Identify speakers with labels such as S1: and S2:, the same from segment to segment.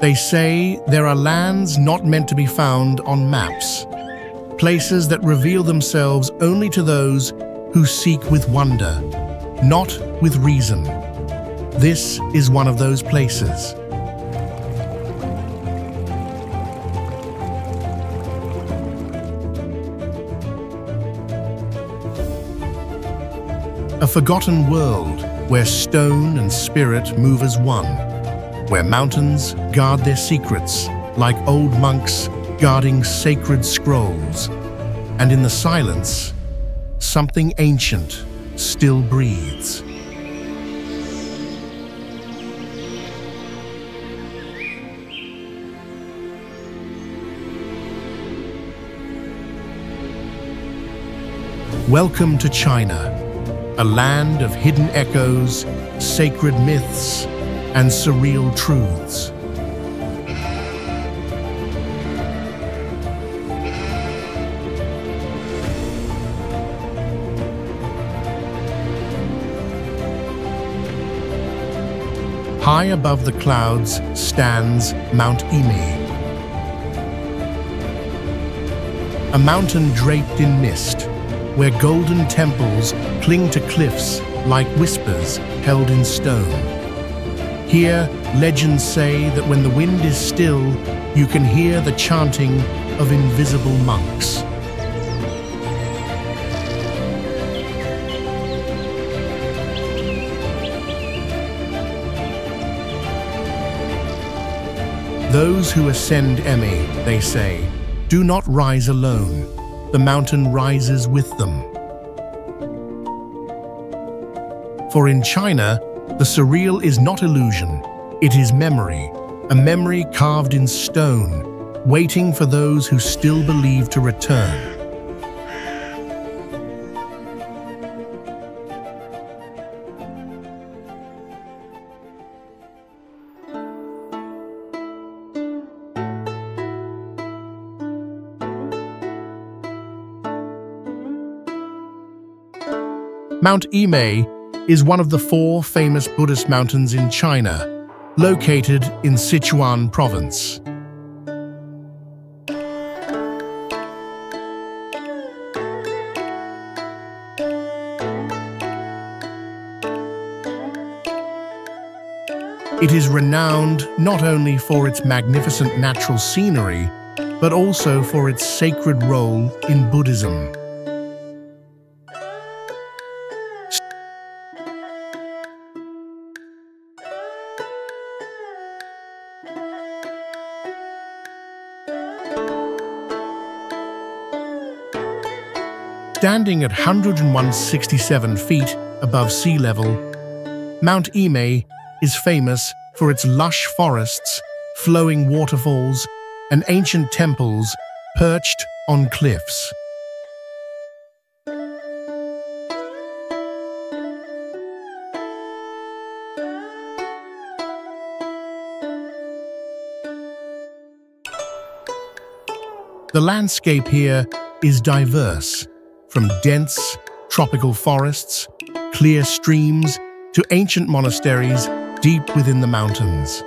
S1: They say there are lands not meant to be found on maps, places that reveal themselves only to those who seek with wonder, not with reason. This is one of those places. A forgotten world where stone and spirit move as one, where mountains guard their secrets like old monks guarding sacred scrolls, and in the silence, something ancient still breathes. Welcome to China, a land of hidden echoes, sacred myths, and surreal truths. High above the clouds stands Mount Imei, a mountain draped in mist, where golden temples cling to cliffs like whispers held in stone. Here, legends say that when the wind is still, you can hear the chanting of invisible monks. Those who ascend Imei, they say, do not rise alone. The mountain rises with them. For in China, the surreal is not illusion, it is memory, a memory carved in stone, waiting for those who still believe to return. Mount Imei is one of the 4 famous Buddhist mountains in China, located in Sichuan province. It is renowned not only for its magnificent natural scenery, but also for its sacred role in Buddhism. Standing at 167 feet above sea level, Mount Imei is famous for its lush forests, flowing waterfalls, and ancient temples perched on cliffs. The landscape here is diverse, from dense, tropical forests, clear streams, to ancient monasteries deep within the mountains.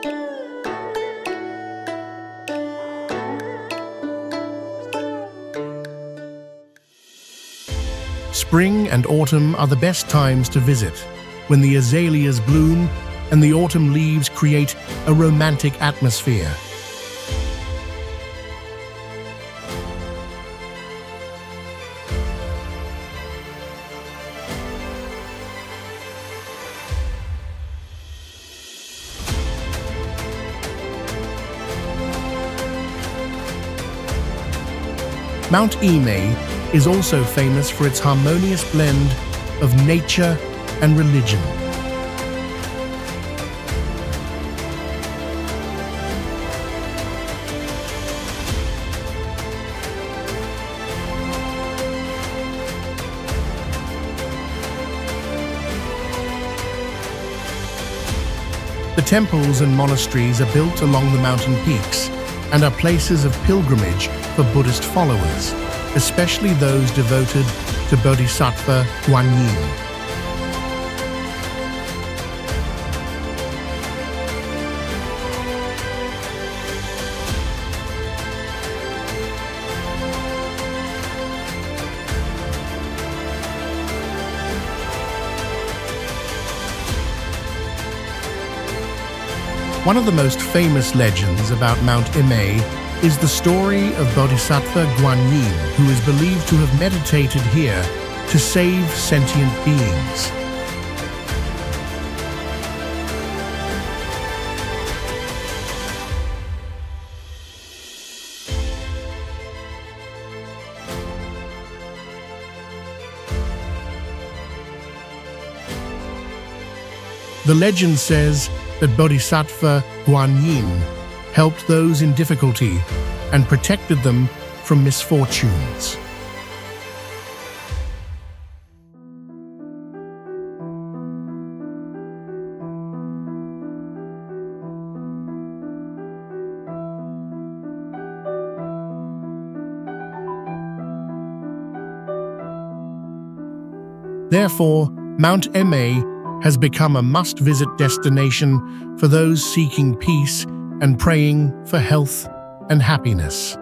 S1: Spring and autumn are the best times to visit, when the azaleas bloom and the autumn leaves create a romantic atmosphere. Mount Imei is also famous for its harmonious blend of nature and religion. The temples and monasteries are built along the mountain peaks and are places of pilgrimage for Buddhist followers, especially those devoted to Bodhisattva Guanyin. One of the most famous legends about Mount Imei is the story of Bodhisattva Guanyin, who is believed to have meditated here to save sentient beings. The legend says that Bodhisattva Guanyin helped those in difficulty and protected them from misfortunes. Therefore, Mount Imei has become a must-visit destination for those seeking peace and praying for health and happiness.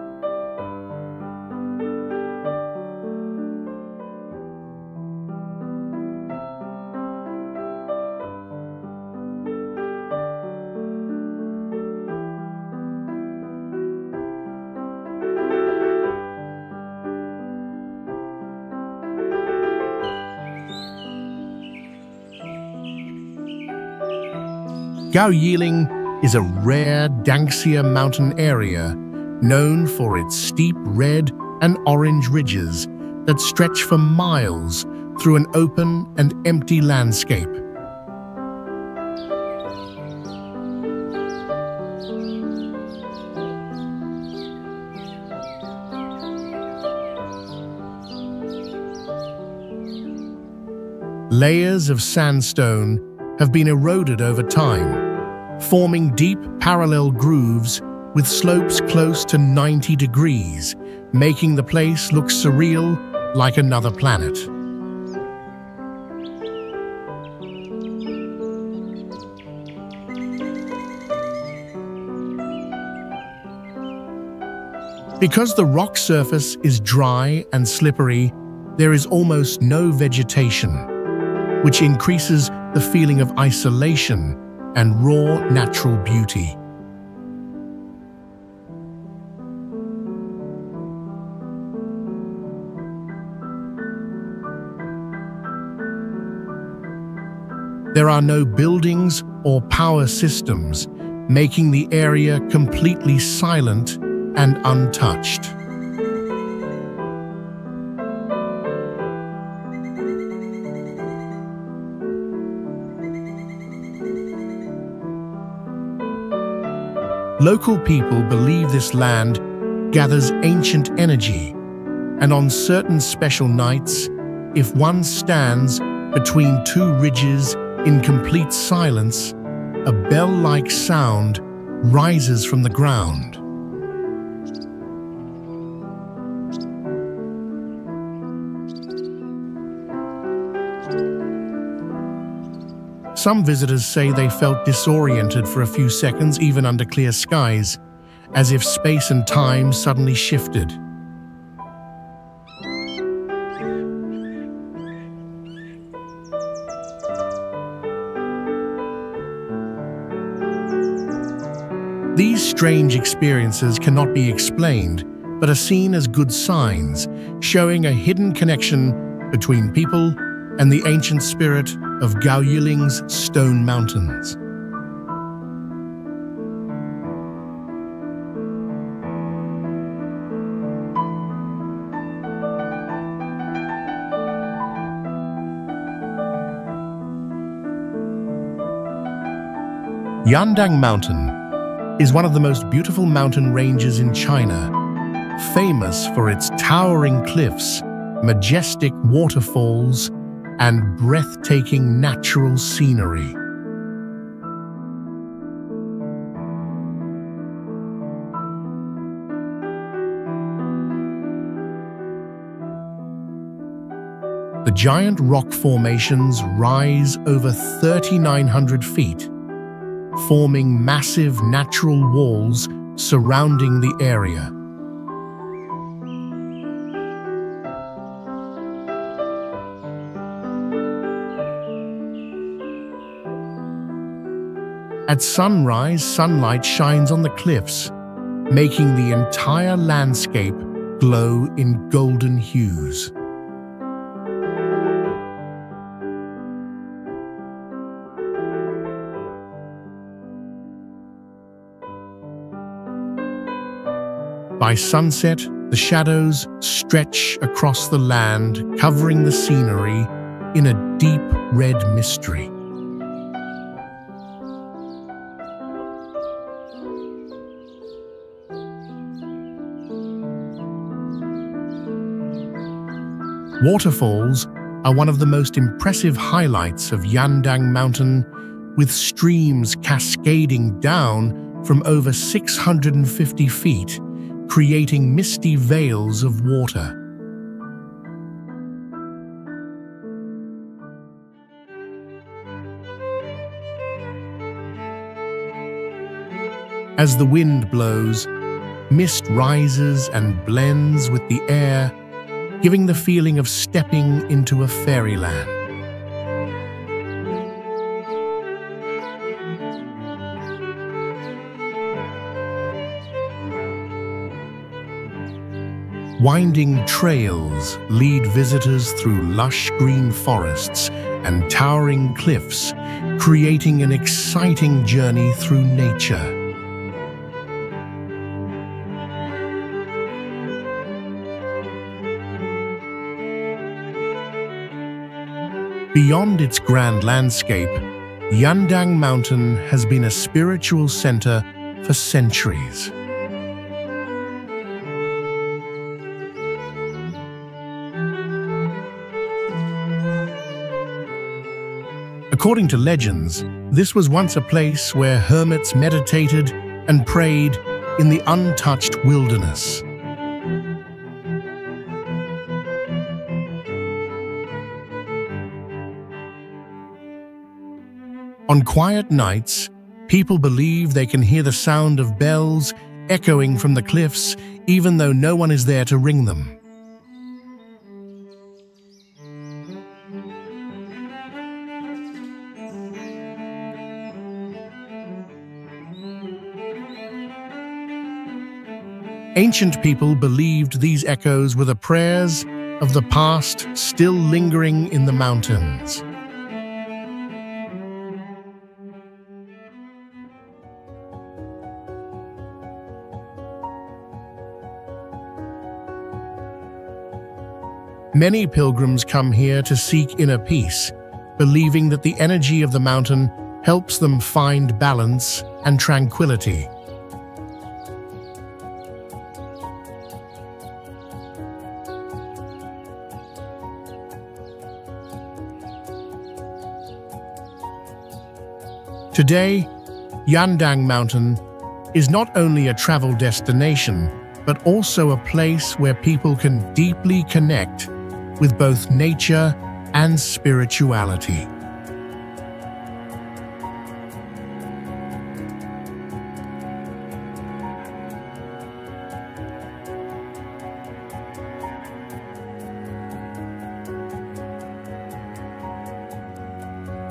S1: Gao Yiling is a rare Yangtze mountain area known for its steep red and orange ridges that stretch for miles through an open and empty landscape. Layers of sandstone have been eroded over time, forming deep parallel grooves with slopes close to 90 degrees, making the place look surreal like another planet. Because the rock surface is dry and slippery, there is almost no vegetation, which increases the feeling of isolation and raw natural beauty. There are no buildings or power systems, making the area completely silent and untouched. Local people believe this land gathers ancient energy, and on certain special nights, if one stands between two ridges in complete silence, a bell-like sound rises from the ground. Some visitors say they felt disoriented for a few seconds, even under clear skies, as if space and time suddenly shifted. These strange experiences cannot be explained, but are seen as good signs, showing a hidden connection between people and the ancient spirit of Gao Yiling's stone mountains. Yandang Mountain is one of the most beautiful mountain ranges in China, famous for its towering cliffs, majestic waterfalls, and breathtaking natural scenery. The giant rock formations rise over 3,900 feet, forming massive natural walls surrounding the area. At sunrise, sunlight shines on the cliffs, making the entire landscape glow in golden hues. By sunset, the shadows stretch across the land, covering the scenery in a deep red mystery. Waterfalls are one of the most impressive highlights of Yandang Mountain, with streams cascading down from over 650 feet, creating misty veils of water. As the wind blows, mist rises and blends with the air, giving the feeling of stepping into a fairyland. Winding trails lead visitors through lush green forests and towering cliffs, creating an exciting journey through nature. Beyond its grand landscape, Yandang Mountain has been a spiritual center for centuries. According to legends, this was once a place where hermits meditated and prayed in the untouched wilderness. On quiet nights, people believe they can hear the sound of bells echoing from the cliffs, even though no one is there to ring them. Ancient people believed these echoes were the prayers of the past still lingering in the mountains. Many pilgrims come here to seek inner peace, believing that the energy of the mountain helps them find balance and tranquility. Today, Yandang Mountain is not only a travel destination, but also a place where people can deeply connect with both nature and spirituality.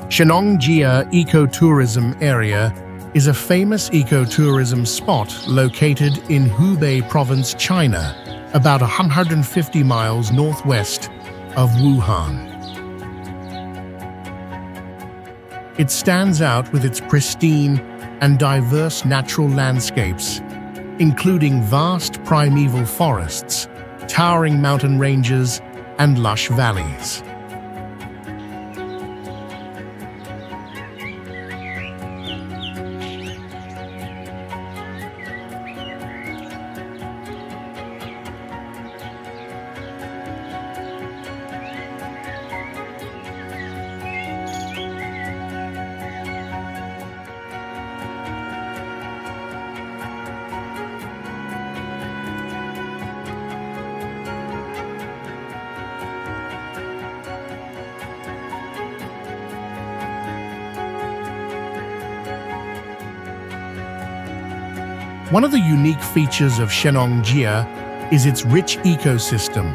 S1: Shenong Jia Ecotourism Area is a famous ecotourism spot located in Hubei Province, China, about 150 miles northwest of Wuhan. It stands out with its pristine and diverse natural landscapes, including vast primeval forests, towering mountain ranges, and lush valleys. One of the unique features of Shenong Jia is its rich ecosystem,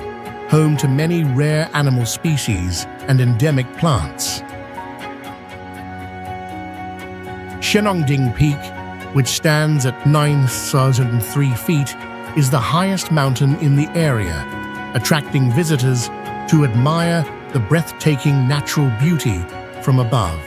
S1: home to many rare animal species and endemic plants. Shenong Jia Peak, which stands at 9,003 feet, is the highest mountain in the area, attracting visitors to admire the breathtaking natural beauty from above.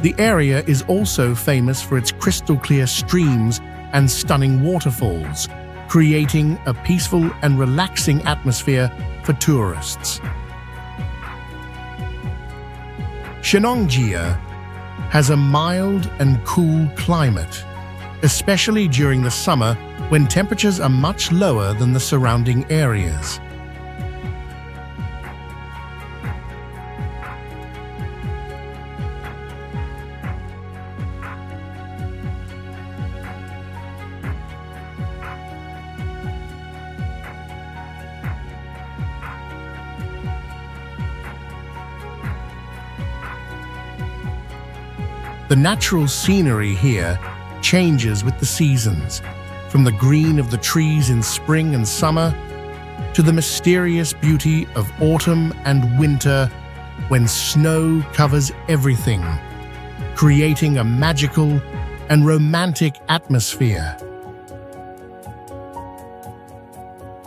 S1: The area is also famous for its crystal-clear streams and stunning waterfalls, creating a peaceful and relaxing atmosphere for tourists. Shenong Jia has a mild and cool climate, especially during the summer when temperatures are much lower than the surrounding areas. The natural scenery here changes with the seasons, from the green of the trees in spring and summer to the mysterious beauty of autumn and winter when snow covers everything, creating a magical and romantic atmosphere.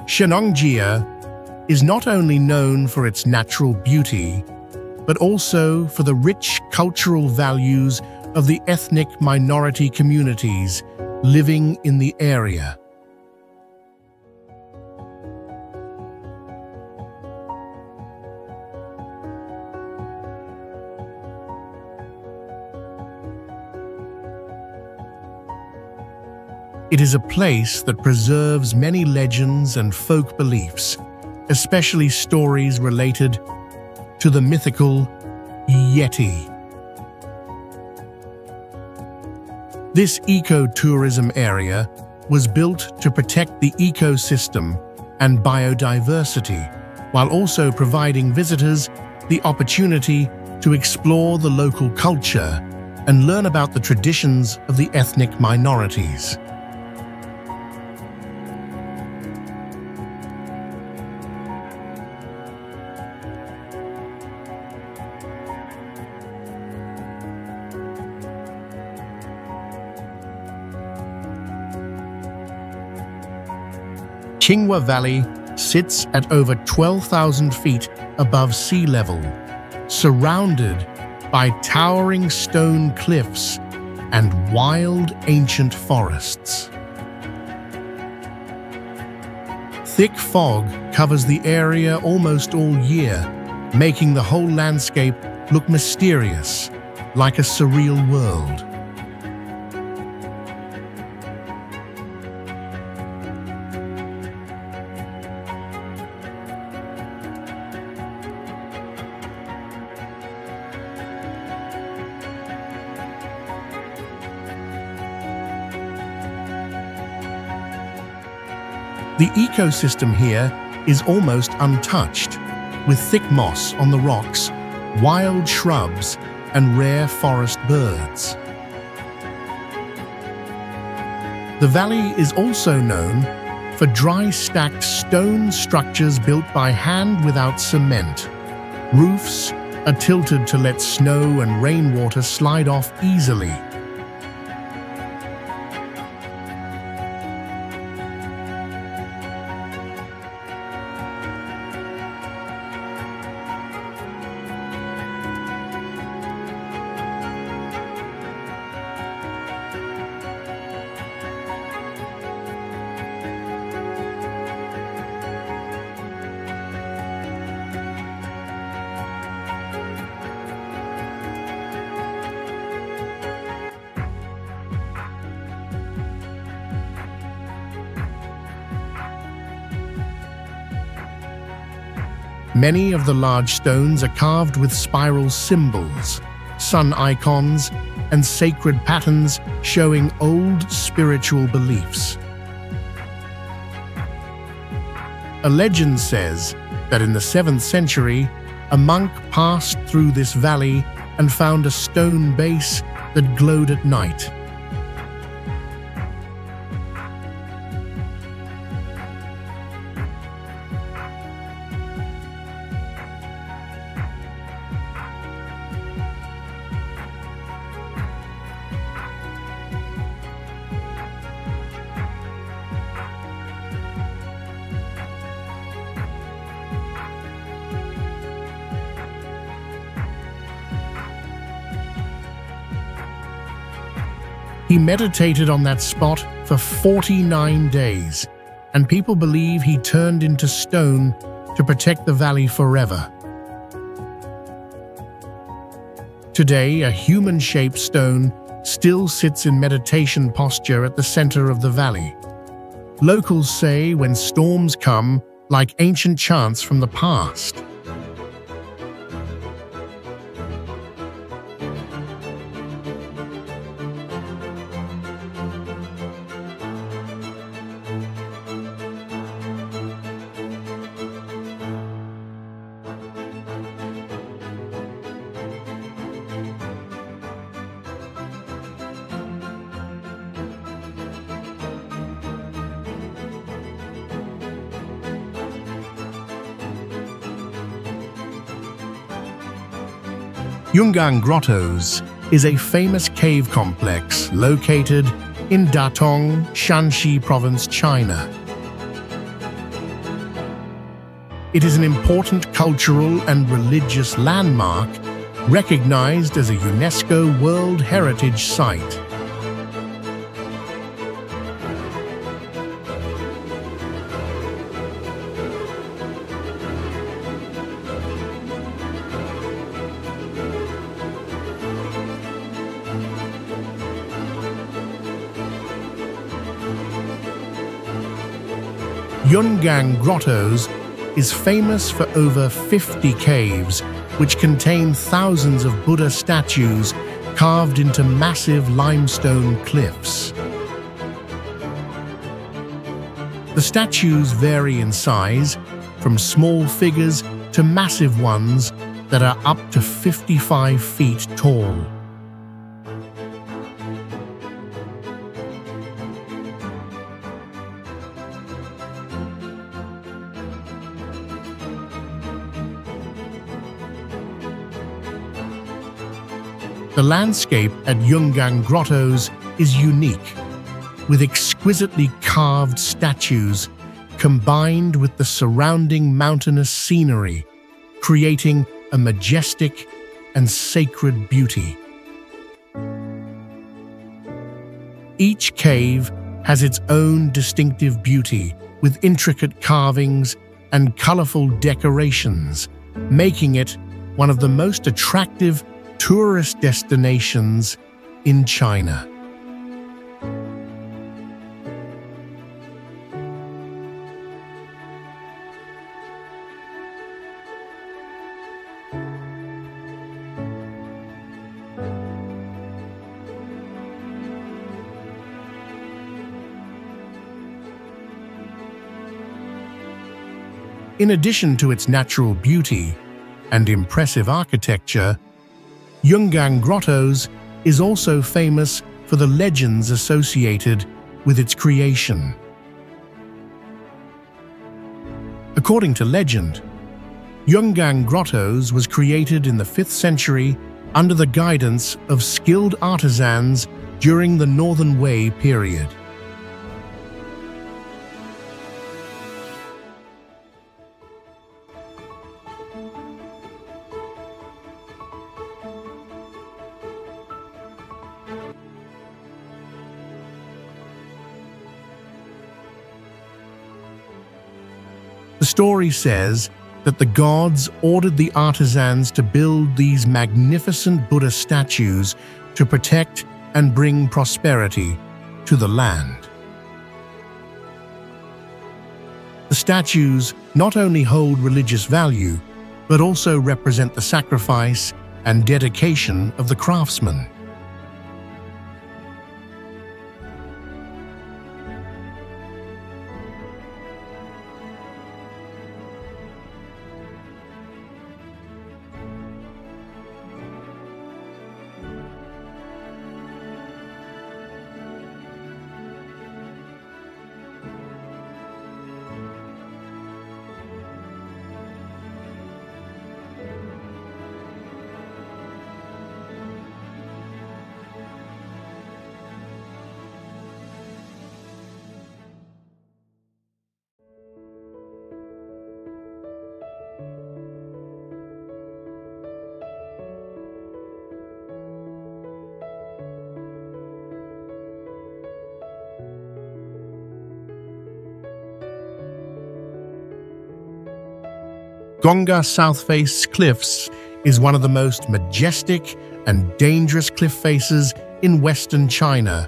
S1: Shenong Jia is not only known for its natural beauty, but also for the rich cultural values of the ethnic minority communities living in the area. It is a place that preserves many legends and folk beliefs, especially stories related to the mythical Yeti. This ecotourism area was built to protect the ecosystem and biodiversity, while also providing visitors the opportunity to explore the local culture and learn about the traditions of the ethnic minorities. Chinua Valley sits at over 12,000 feet above sea level, surrounded by towering stone cliffs and wild ancient forests. Thick fog covers the area almost all year, making the whole landscape look mysterious, like a surreal world. The ecosystem here is almost untouched, with thick moss on the rocks, wild shrubs, and rare forest birds. The valley is also known for dry stacked stone structures built by hand without cement. Roofs are tilted to let snow and rainwater slide off easily. Many of the large stones are carved with spiral symbols, sun icons, and sacred patterns showing old spiritual beliefs. A legend says that in the 7th century, a monk passed through this valley and found a stone base that glowed at night. He meditated on that spot for 49 days, and people believe he turned into stone to protect the valley forever. Today, a human-shaped stone still sits in meditation posture at the center of the valley. Locals say when storms come, like ancient chants from the past. Yungang Grottos is a famous cave complex located in Datong, Shanxi Province, China. It is an important cultural and religious landmark recognized as a UNESCO World Heritage Site. Yungang Grottos is famous for over 50 caves, which contain thousands of Buddha statues carved into massive limestone cliffs. The statues vary in size, from small figures to massive ones that are up to 55 feet tall. The landscape at Yungang Grottos is unique, with exquisitely carved statues combined with the surrounding mountainous scenery, creating a majestic and sacred beauty. Each cave has its own distinctive beauty, with intricate carvings and colorful decorations, making it one of the most attractive tourist destinations in China. In addition to its natural beauty and impressive architecture, Yungang Grottos is also famous for the legends associated with its creation. According to legend, Yungang Grottos was created in the 5th century under the guidance of skilled artisans during the Northern Wei period. The story says that the gods ordered the artisans to build these magnificent Buddha statues to protect and bring prosperity to the land. The statues not only hold religious value, but also represent the sacrifice and dedication of the craftsmen. Gonga Southface Cliffs is one of the most majestic and dangerous cliff faces in western China,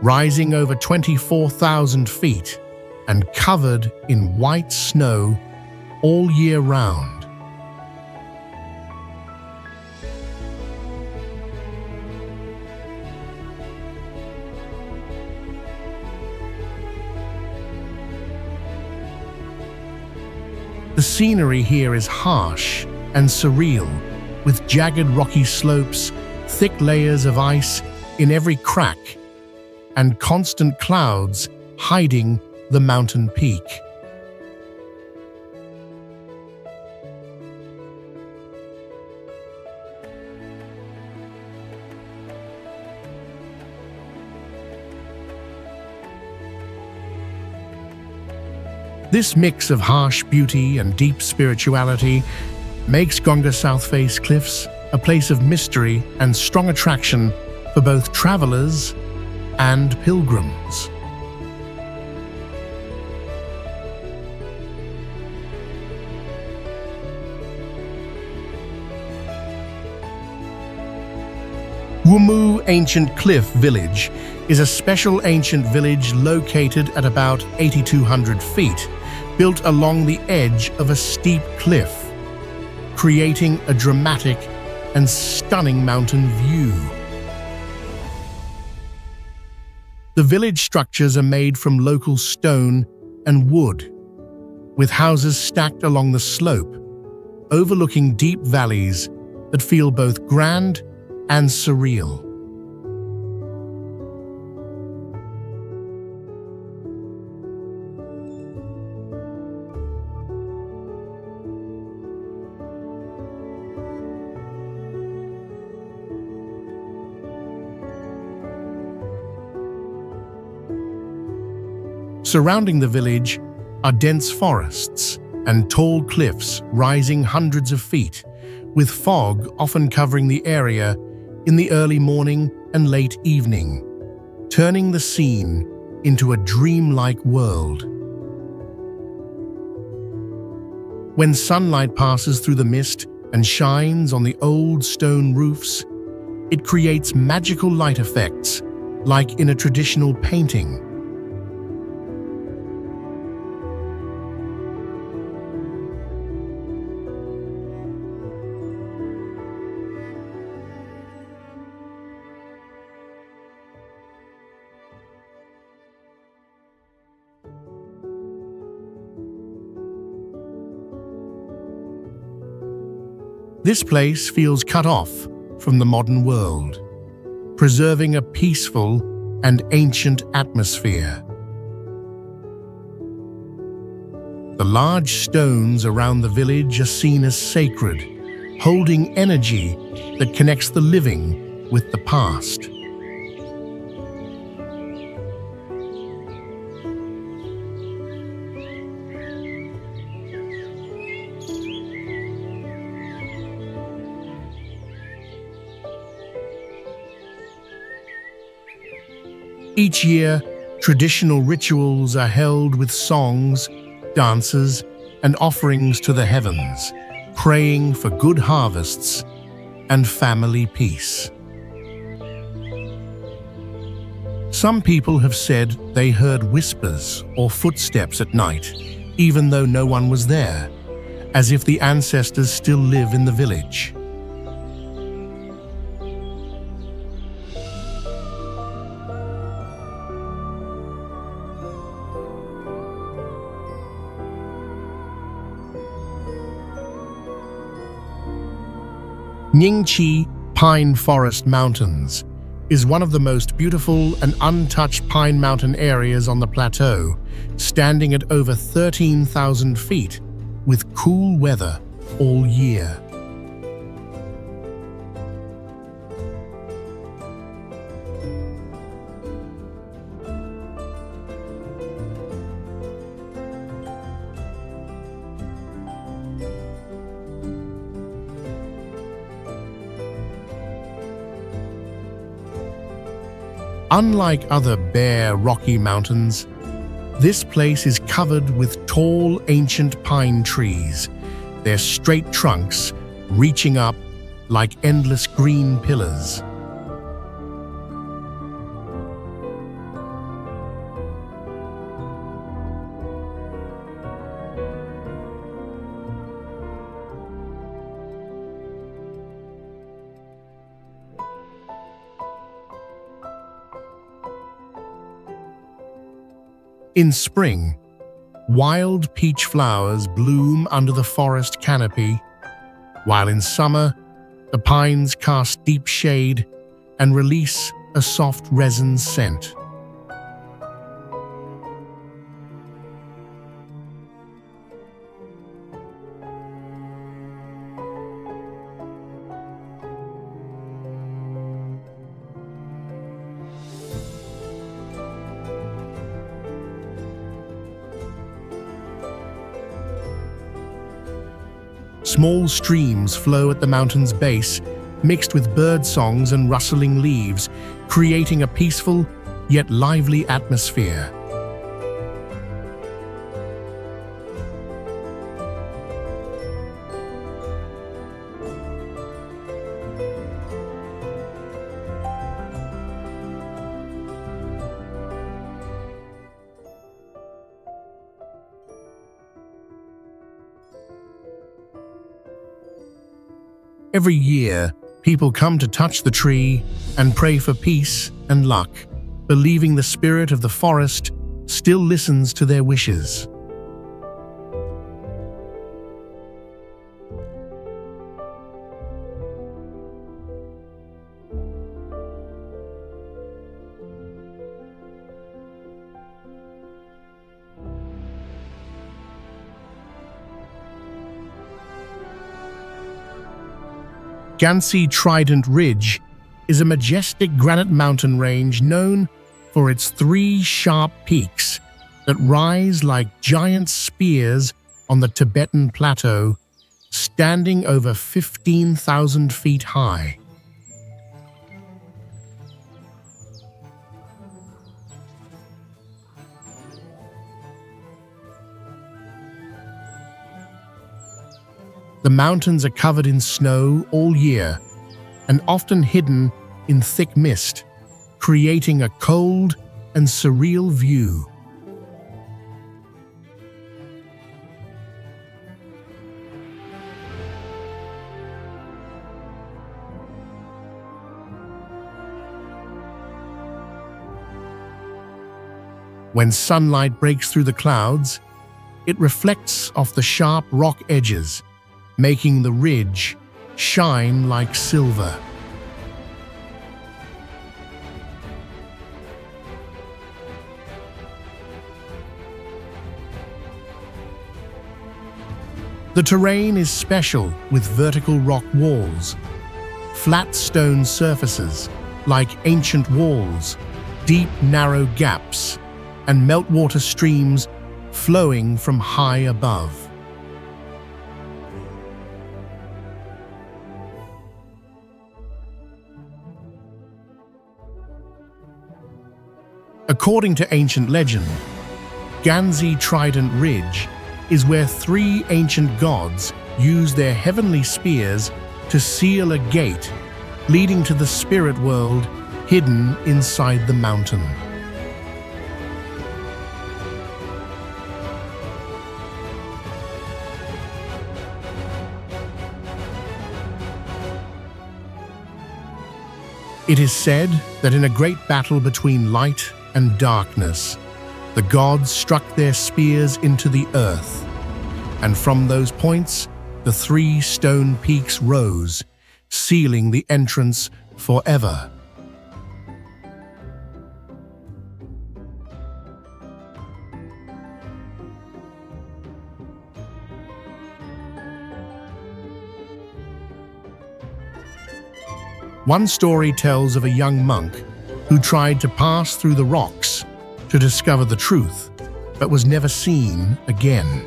S1: rising over 24,000 feet and covered in white snow all year round. The scenery here is harsh and surreal, with jagged rocky slopes, thick layers of ice in every crack, and constant clouds hiding the mountain peak. This mix of harsh beauty and deep spirituality makes Gonga Southface Cliffs a place of mystery and strong attraction for both travelers and pilgrims. Wumu Ancient Cliff Village is a special ancient village located at about 8,200 feet, built along the edge of a steep cliff, creating a dramatic and stunning mountain view. The village structures are made from local stone and wood, with houses stacked along the slope, overlooking deep valleys that feel both grand and surreal. Surrounding the village are dense forests and tall cliffs rising hundreds of feet, with fog often covering the area in the early morning and late evening, turning the scene into a dreamlike world. When sunlight passes through the mist and shines on the old stone roofs, it creates magical light effects like in a traditional painting. This place feels cut off from the modern world, preserving a peaceful and ancient atmosphere. The large stones around the village are seen as sacred, holding energy that connects the living with the past. Each year, traditional rituals are held with songs, dances, and offerings to the heavens, praying for good harvests and family peace. Some people have said they heard whispers or footsteps at night, even though no one was there, as if the ancestors still live in the village. Ningchi Pine Forest Mountains is one of the most beautiful and untouched pine mountain areas on the plateau, standing at over 13,000 feet with cool weather all year. Unlike other bare, rocky mountains, this place is covered with tall, ancient pine trees, their straight trunks reaching up like endless green pillars. In spring, wild peach flowers bloom under the forest canopy, while in summer, the pines cast deep shade and release a soft resin scent. Small streams flow at the mountain's base, mixed with bird songs and rustling leaves, creating a peaceful yet lively atmosphere. Every year, people come to touch the tree and pray for peace and luck, believing the spirit of the forest still listens to their wishes. Ganshui Trident Ridge is a majestic granite mountain range known for its 3 sharp peaks that rise like giant spears on the Tibetan plateau, standing over 15,000 feet high. The mountains are covered in snow all year and often hidden in thick mist, creating a cold and surreal view. When sunlight breaks through the clouds, it reflects off the sharp rock edges, making the ridge shine like silver. The terrain is special with vertical rock walls, flat stone surfaces like ancient walls, deep narrow gaps, and meltwater streams flowing from high above. According to ancient legend, Ganshui Trident Ridge is where 3 ancient gods used their heavenly spears to seal a gate leading to the spirit world hidden inside the mountain. It is said that in a great battle between light and darkness, the gods struck their spears into the earth, and from those points, the 3 stone peaks rose, sealing the entrance forever. One story tells of a young monk who tried to pass through the rocks to discover the truth, but was never seen again.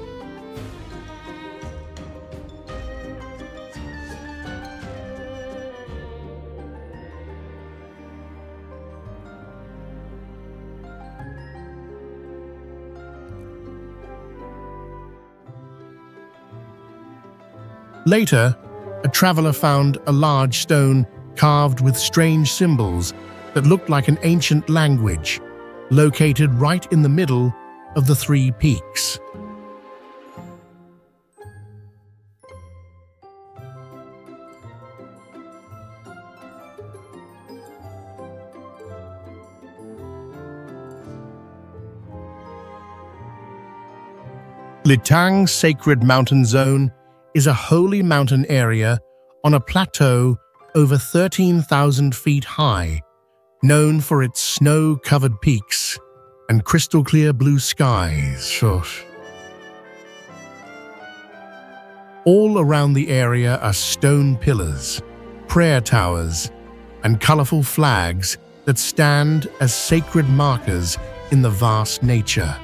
S1: Later, a traveler found a large stone carved with strange symbols that looked like an ancient language, located right in the middle of the three peaks. Litang's Sacred Mountain Zone is a holy mountain area on a plateau over 13,000 feet high, known for its snow-covered peaks and crystal-clear blue skies. All around the area are stone pillars, prayer towers, and colorful flags that stand as sacred markers in the vast nature.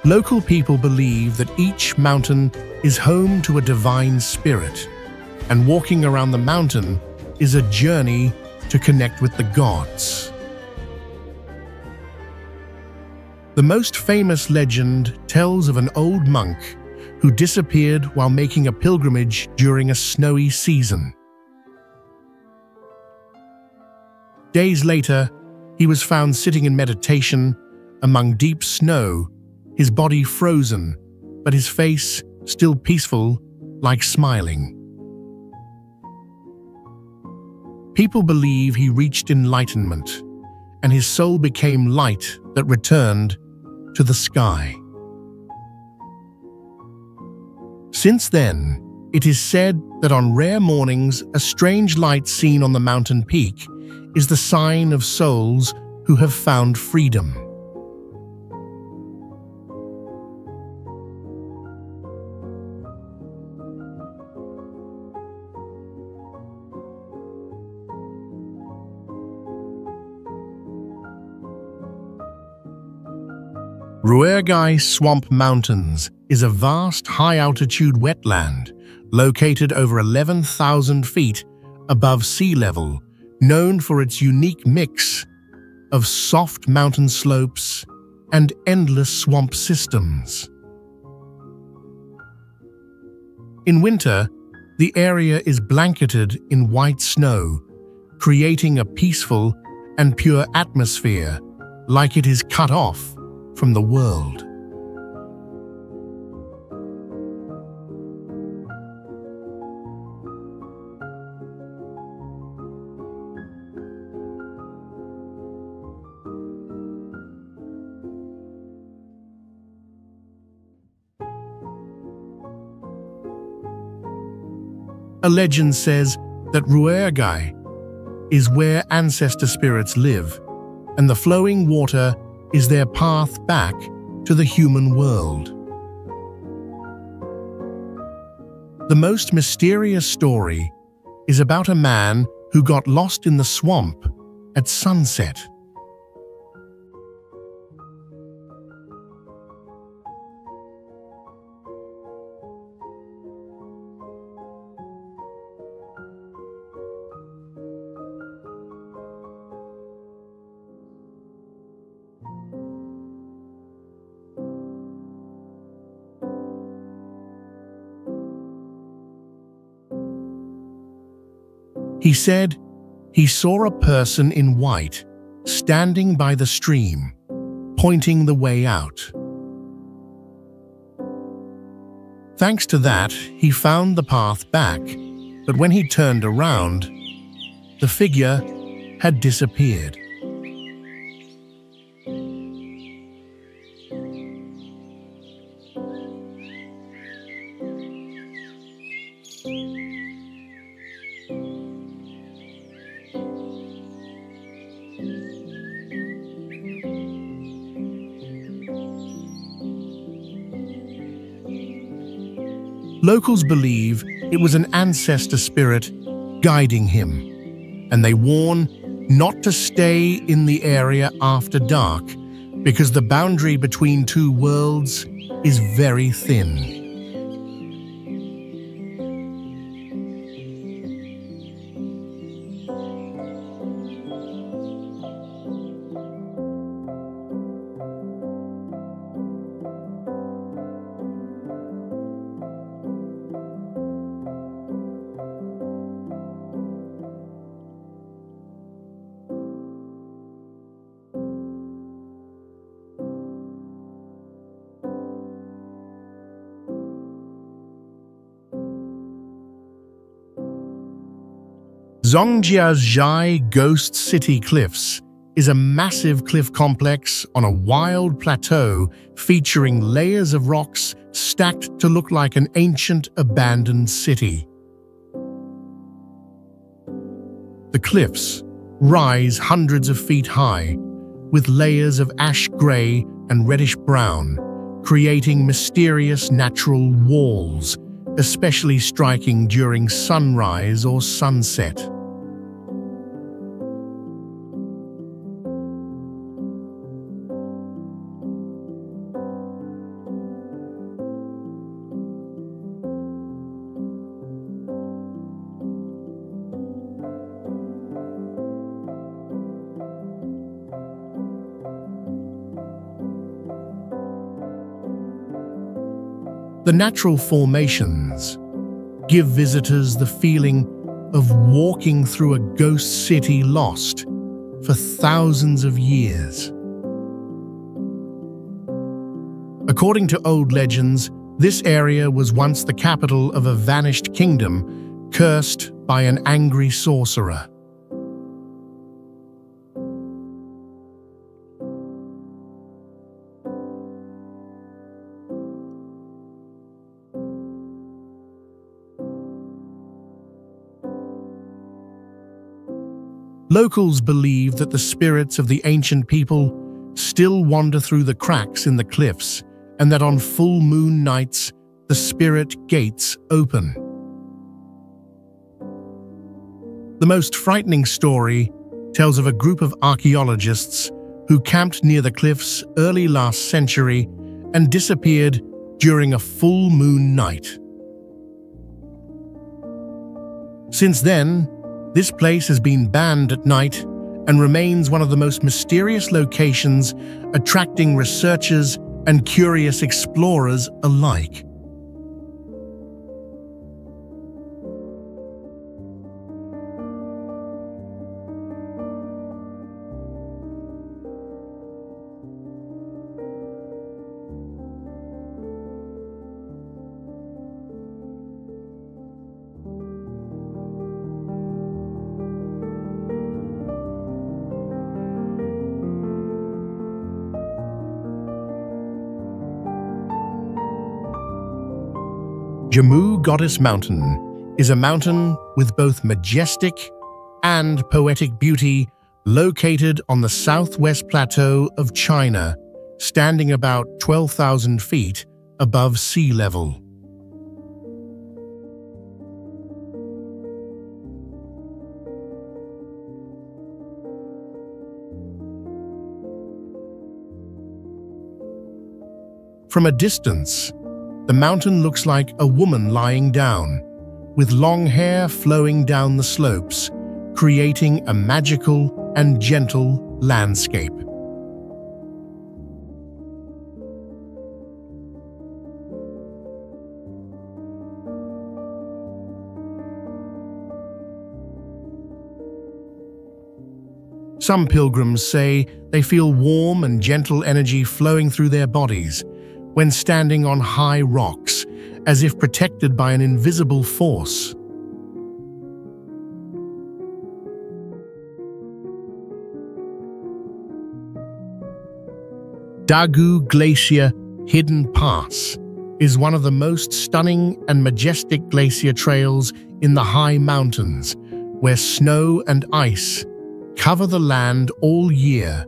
S1: Local people believe that each mountain is home to a divine spirit, and walking around the mountain is a journey to connect with the gods. The most famous legend tells of an old monk who disappeared while making a pilgrimage during a snowy season. Days later, he was found sitting in meditation among deep snow, his body frozen, but his face still peaceful, like smiling. People believe he reached enlightenment, and his soul became light that returned to the sky. Since then, it is said that on rare mornings, a strange light seen on the mountain peak is the sign of souls who have found freedom. Ruey Swamp Mountains is a vast high-altitude wetland located over 11,000 feet above sea level, known for its unique mix of soft mountain slopes and endless swamp systems. In winter, the area is blanketed in white snow, creating a peaceful and pure atmosphere, like it is cut off from the world. A legend says that Ruey is where ancestor spirits live, and the flowing water is their path back to the human world. The most mysterious story is about a man who got lost in the swamp at sunset. He said he saw a person in white standing by the stream, pointing the way out. Thanks to that, he found the path back, but when he turned around, the figure had disappeared. Locals believe it was an ancestor spirit guiding him, and they warn not to stay in the area after dark because the boundary between two worlds is very thin. Zhongjia's Zhai Ghost City Cliffs is a massive cliff complex on a wild plateau featuring layers of rocks stacked to look like an ancient abandoned city. The cliffs rise hundreds of feet high, with layers of ash gray and reddish brown, creating mysterious natural walls, especially striking during sunrise or sunset. The natural formations give visitors the feeling of walking through a ghost city lost for thousands of years. According to old legends, this area was once the capital of a vanished kingdom cursed by an angry sorcerer. Locals believe that the spirits of the ancient people still wander through the cracks in the cliffs, and that on full moon nights, the spirit gates open. The most frightening story tells of a group of archaeologists who camped near the cliffs early last century and disappeared during a full moon night. Since then, this place has been banned at night and remains one of the most mysterious locations, attracting researchers and curious explorers alike. Wumu Goddess Mountain is a mountain with both majestic and poetic beauty located on the southwest plateau of China, standing about 12,000 feet above sea level. From a distance, the mountain looks like a woman lying down, with long hair flowing down the slopes, creating a magical and gentle landscape. Some pilgrims say they feel warm and gentle energy flowing through their bodies when standing on high rocks, as if protected by an invisible force. Daru Glacia Hidden Pass is one of the most stunning and majestic glacier trails in the high mountains, where snow and ice cover the land all year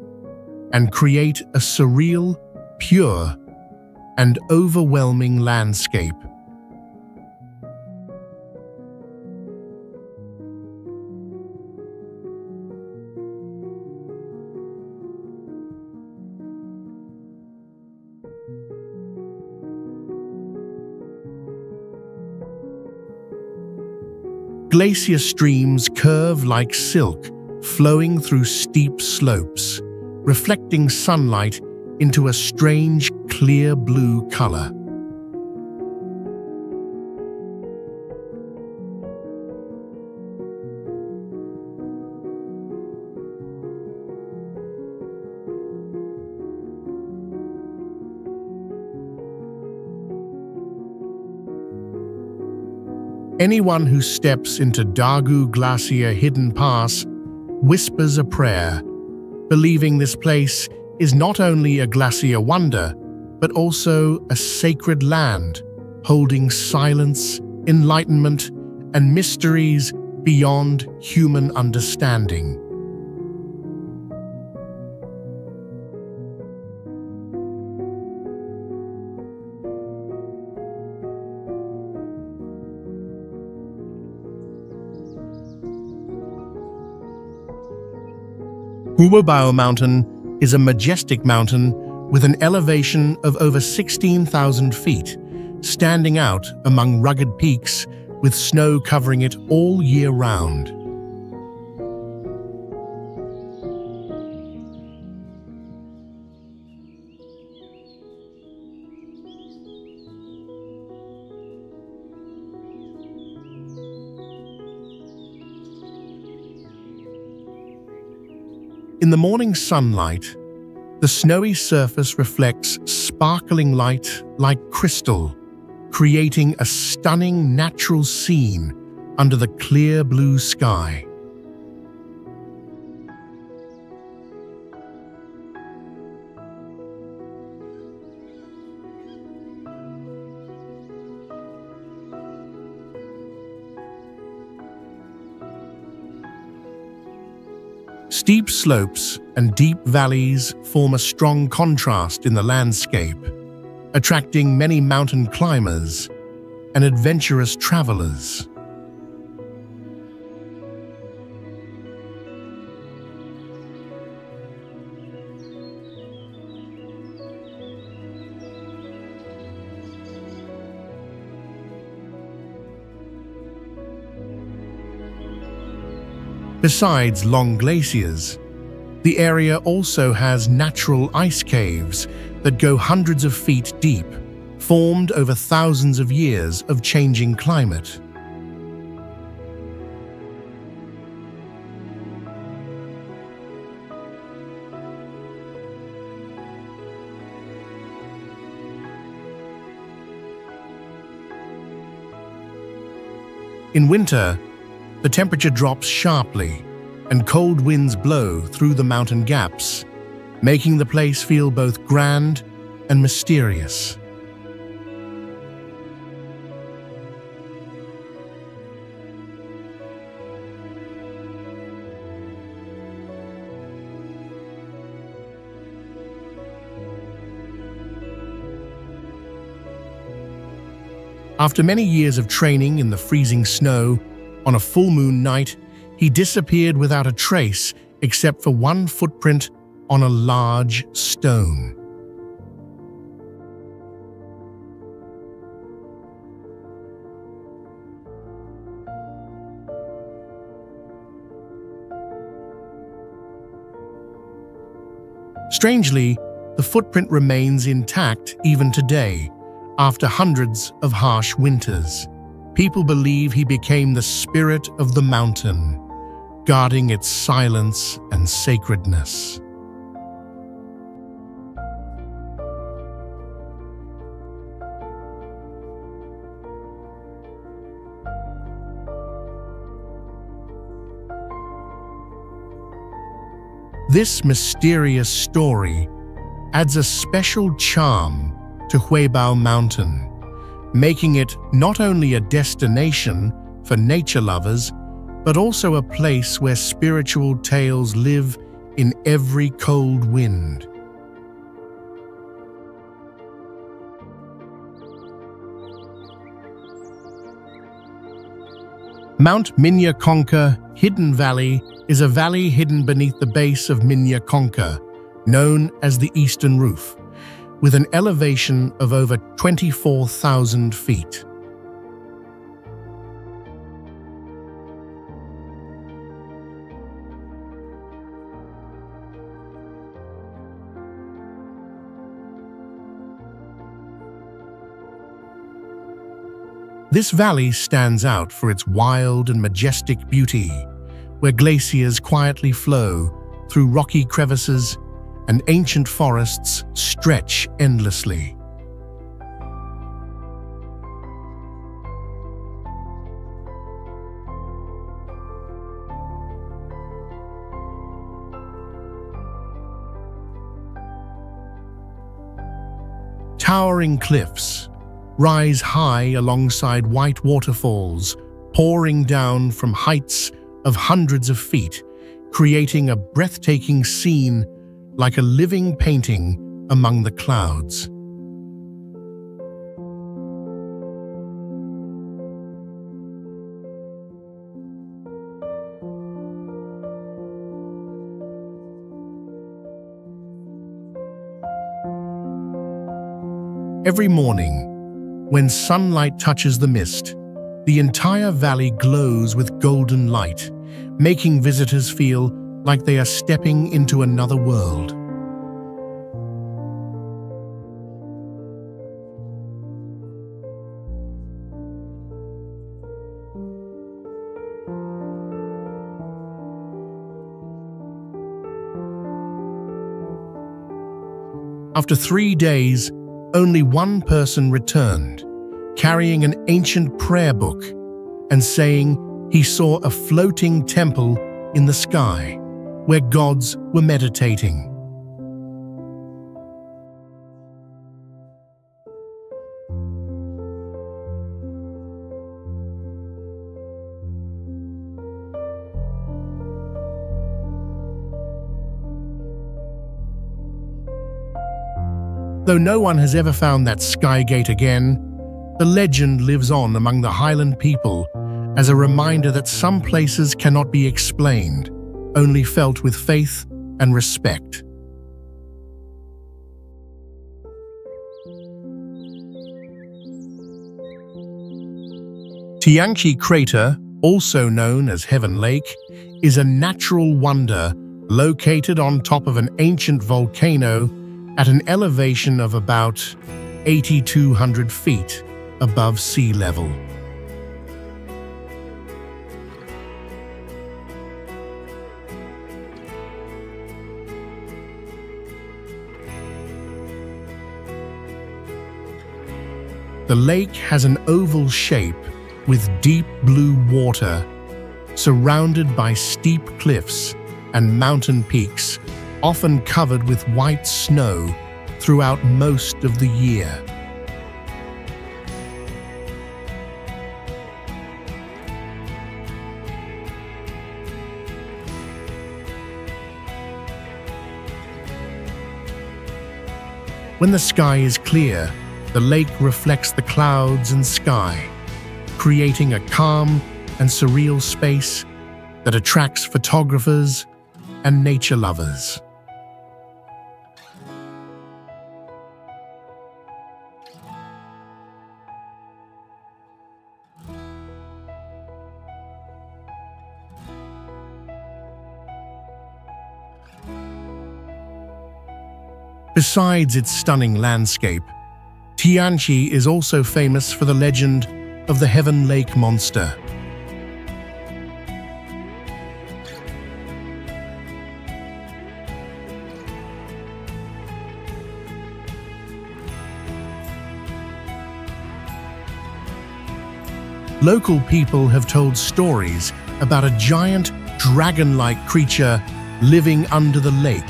S1: and create a surreal, pure, and overwhelming landscape. Glacier streams curve like silk, flowing through steep slopes, reflecting sunlight into a strange, clear blue color. Anyone who steps into Daru Glacia Hidden Pass whispers a prayer, believing this place is not only a glacier wonder, but also a sacred land, holding silence, enlightenment, and mysteries beyond human understanding. Huaba Mountain is a majestic mountain with an elevation of over 16,000 feet, standing out among rugged peaks with snow covering it all year round. In the morning sunlight, the snowy surface reflects sparkling light like crystal, creating a stunning natural scene under the clear blue sky. Steep slopes and deep valleys form a strong contrast in the landscape, attracting many mountain climbers and adventurous travelers. Besides long glaciers, the area also has natural ice caves that go hundreds of feet deep, formed over thousands of years of changing climate. In winter, the temperature drops sharply, and cold winds blow through the mountain gaps, making the place feel both grand and mysterious. After many years of training in the freezing snow, on a full moon night, he disappeared without a trace except for one footprint on a large stone. Strangely, the footprint remains intact even today, after hundreds of harsh winters. People believe he became the spirit of the mountain, guarding its silence and sacredness. This mysterious story adds a special charm to Huaba Mountain, making it not only a destination for nature lovers, but also a place where spiritual tales live in every cold wind. Mount Minya Konka Hidden Valley is a valley hidden beneath the base of Minya Konka, known as the Eastern Roof, with an elevation of over 24,000 feet. This valley stands out for its wild and majestic beauty, where glaciers quietly flow through rocky crevices and ancient forests stretch endlessly. Towering cliffs rise high alongside white waterfalls, pouring down from heights of hundreds of feet, creating a breathtaking scene like a living painting among the clouds. Every morning, when sunlight touches the mist, the entire valley glows with golden light, making visitors feel like they are stepping into another world. After 3 days, only one person returned, carrying an ancient prayer book and saying he saw a floating temple in the sky where gods were meditating. Though no one has ever found that sky gate again, the legend lives on among the highland people as a reminder that some places cannot be explained, only felt with faith and respect. Tiani Crater, also known as Heaven Lake, is a natural wonder located on top of an ancient volcano at an elevation of about 8,200 feet above sea level. The lake has an oval shape with deep blue water, surrounded by steep cliffs and mountain peaks, often covered with white snow throughout most of the year. When the sky is clear, the lake reflects the clouds and sky, creating a calm and surreal space that attracts photographers and nature lovers. Besides its stunning landscape, Tiani is also famous for the legend of the Heaven Lake monster. Local people have told stories about a giant dragon-like creature living under the lake,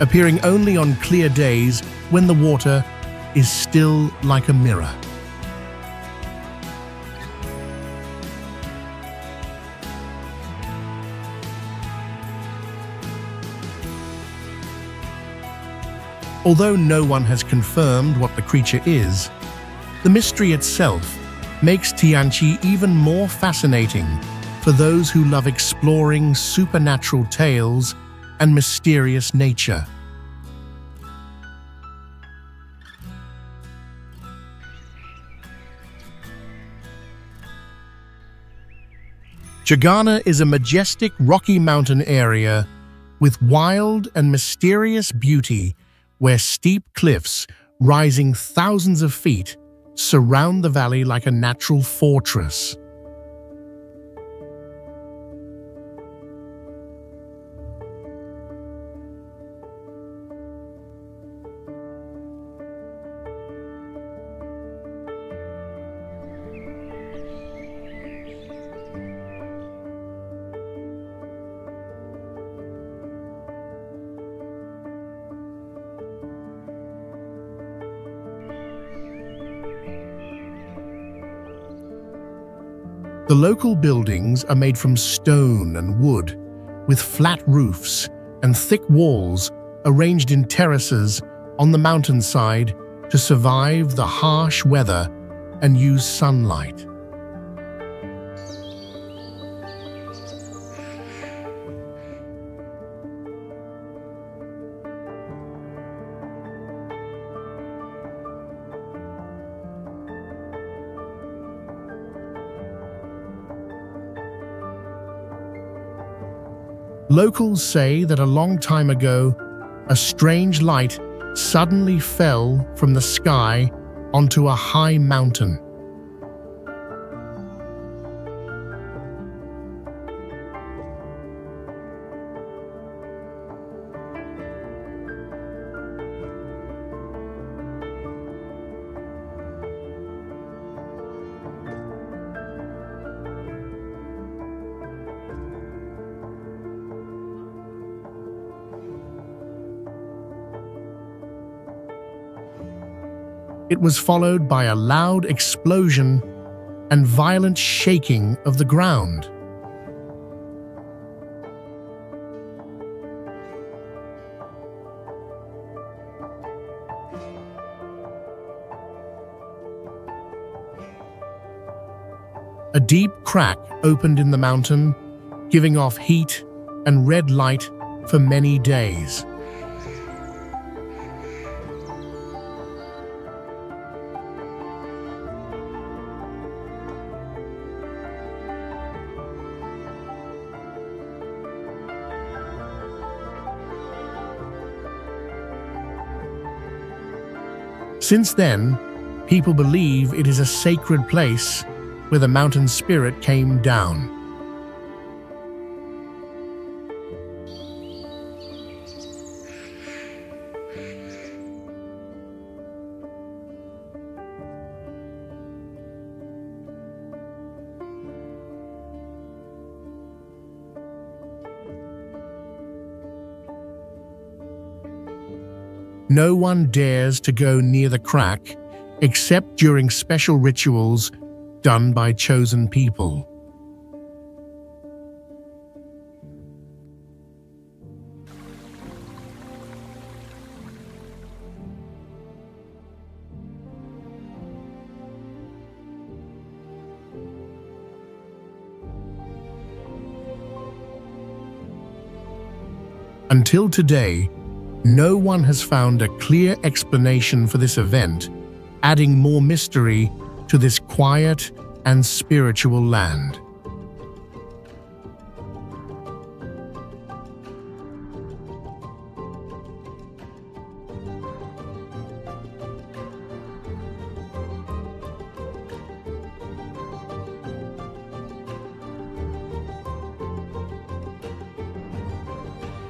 S1: appearing only on clear days when the water is still like a mirror. Although no one has confirmed what the creature is, the mystery itself makes Tiani even more fascinating for those who love exploring supernatural tales and mysterious nature. Jangja is a majestic rocky mountain area with wild and mysterious beauty where steep cliffs rising thousands of feet surround the valley like a natural fortress. The local buildings are made from stone and wood, with flat roofs and thick walls arranged in terraces on the mountainside to survive the harsh weather and use sunlight. Locals say that a long time ago, a strange light suddenly fell from the sky onto a high mountain. It was followed by a loud explosion and violent shaking of the ground. A deep crack opened in the mountain, giving off heat and red light for many days. Since then, people believe it is a sacred place where the mountain spirit came down. No one dares to go near the crack except during special rituals done by chosen people. Until today, no one has found a clear explanation for this event, adding more mystery to this quiet and spiritual land.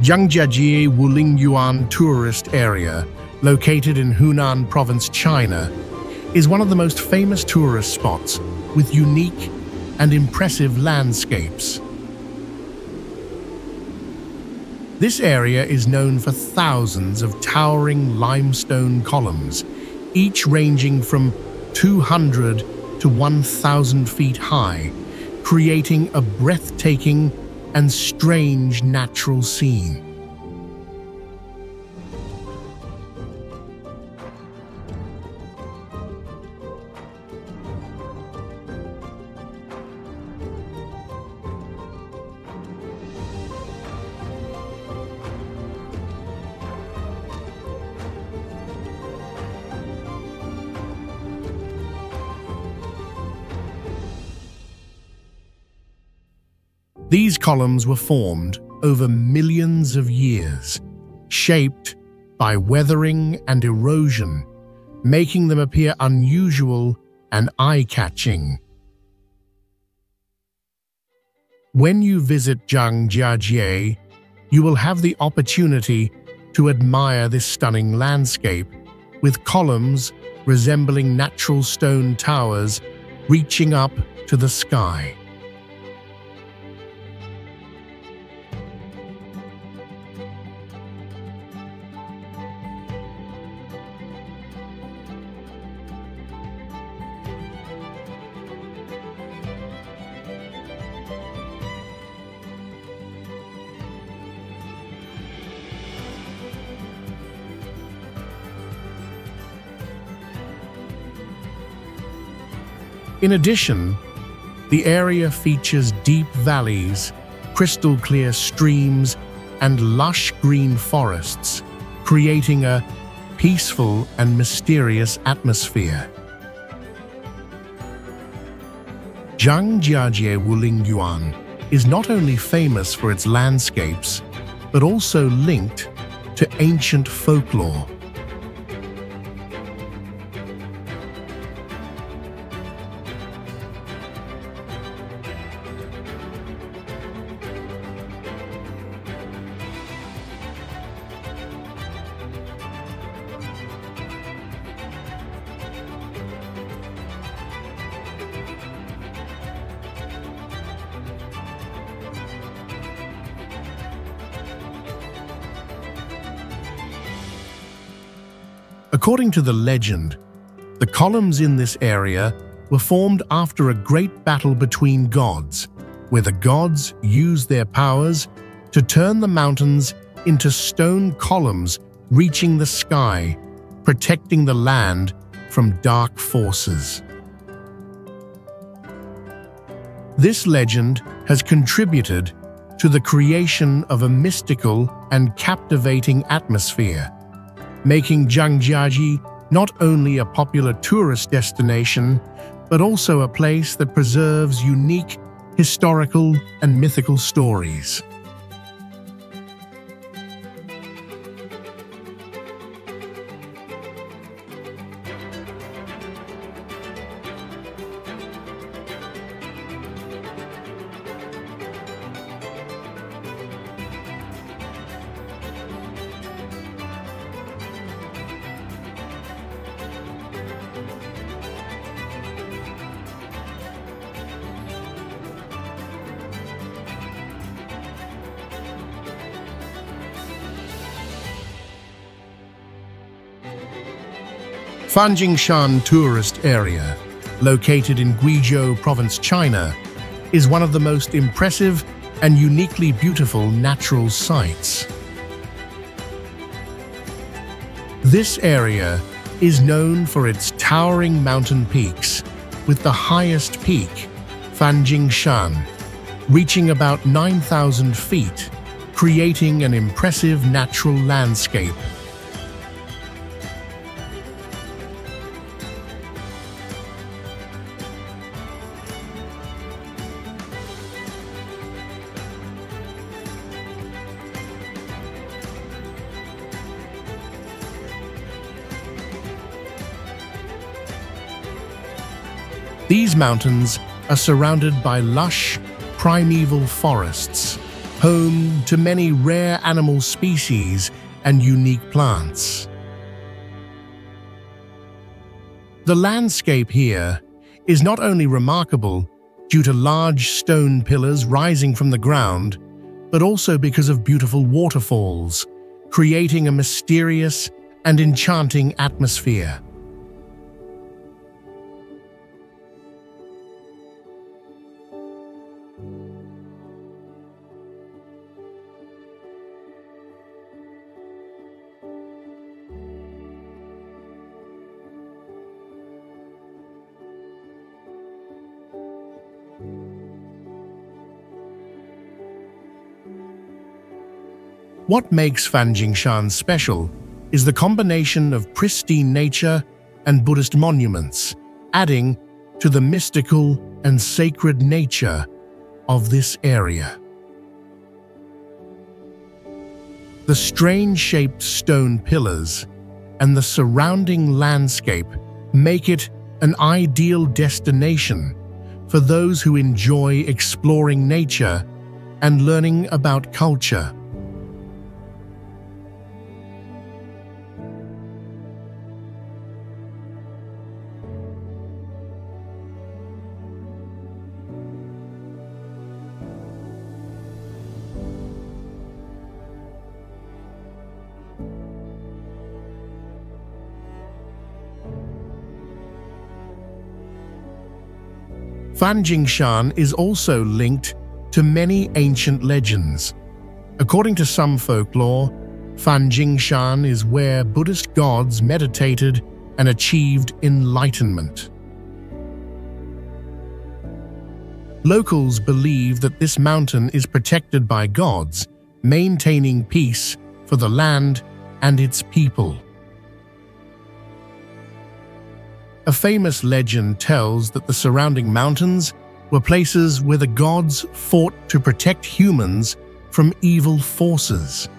S1: Jangja Wuling Yuan tourist area, located in Hunan province, China, is one of the most famous tourist spots with unique and impressive landscapes. This area is known for thousands of towering limestone columns, each ranging from 200 to 1,000 feet high, creating a breathtaking and strange natural scene. These columns were formed over millions of years, shaped by weathering and erosion, making them appear unusual and eye-catching. When you visit Jangja, you will have the opportunity to admire this stunning landscape, with columns resembling natural stone towers reaching up to the sky. In addition, the area features deep valleys, crystal-clear streams, and lush green forests, creating a peaceful and mysterious atmosphere. Jangja Wuling is not only famous for its landscapes, but also linked to ancient folklore. According to the legend, the columns in this area were formed after a great battle between gods, where the gods used their powers to turn the mountains into stone columns reaching the sky, protecting the land from dark forces. This legend has contributed to the creation of a mystical and captivating atmosphere, making Jangja not only a popular tourist destination, but also a place that preserves unique historical and mythical stories. Fanjingshan Tourist Area, located in Guizhou Province, China, is one of the most impressive and uniquely beautiful natural sites. This area is known for its towering mountain peaks, with the highest peak, Fanjingshan, reaching about 9,000 feet, creating an impressive natural landscape. These mountains are surrounded by lush, primeval forests, home to many rare animal species and unique plants. The landscape here is not only remarkable due to large stone pillars rising from the ground, but also because of beautiful waterfalls, creating a mysterious and enchanting atmosphere. What makes Fanjingshan special is the combination of pristine nature and Buddhist monuments, adding to the mystical and sacred nature of this area. The strange-shaped stone pillars and the surrounding landscape make it an ideal destination for those who enjoy exploring nature and learning about culture. Fanjingshan is also linked to many ancient legends. According to some folklore, Fanjingshan is where Buddhist gods meditated and achieved enlightenment. Locals believe that this mountain is protected by gods, maintaining peace for the land and its people. A famous legend tells that the surrounding mountains were places where the gods fought to protect humans from evil forces.